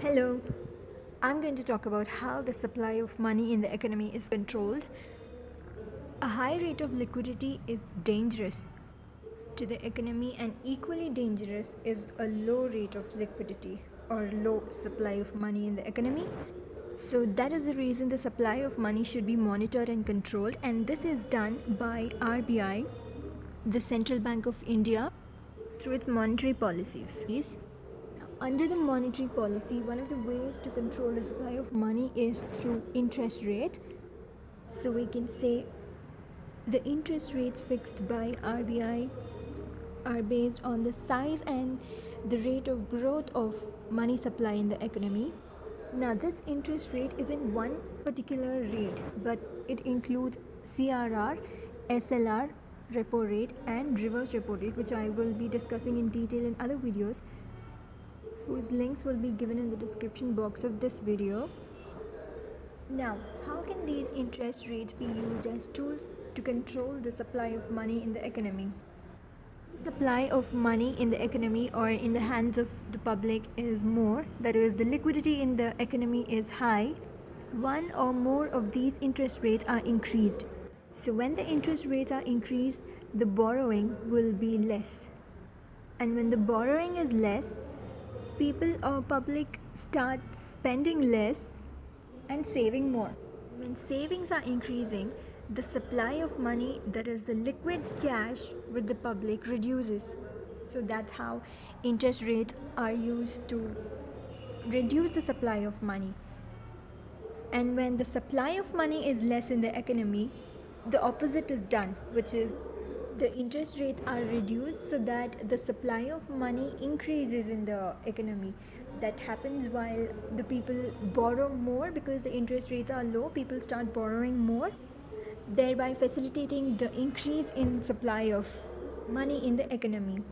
Hello, I'm going to talk about how the supply of money in the economy is controlled. A high rate of liquidity is dangerous to the economy, and equally dangerous is a low rate of liquidity or low supply of money in the economy. So, that is the reason the supply of money should be monitored and controlled, and this is done by RBI, the Central Bank of India, through its monetary policies. Under the monetary policy, one of the ways to control the supply of money is through interest rate. So we can say the interest rates fixed by RBI are based on the size and the rate of growth of money supply in the economy. Now, this interest rate isn't one particular rate, but it includes CRR, SLR, repo rate, and reverse repo rate, which I will be discussing in detail in other videos, whose links will be given in the description box of this video. Now, how can these interest rates be used as tools to control the supply of money in the economy? The supply of money in the economy or in the hands of the public is more, that is, the liquidity in the economy is high. One or more of these interest rates are increased. So, when the interest rates are increased, the borrowing will be less. And when the borrowing is less, people or public start spending less and saving more. When savings are increasing, the supply of money, that is the liquid cash with the public, reduces. So that's how interest rates are used to reduce the supply of money. And when the supply of money is less in the economy, the opposite is done, which is the interest rates are reduced so that the supply of money increases in the economy. That happens while the people borrow more because the interest rates are low, people start borrowing more, thereby facilitating the increase in supply of money in the economy.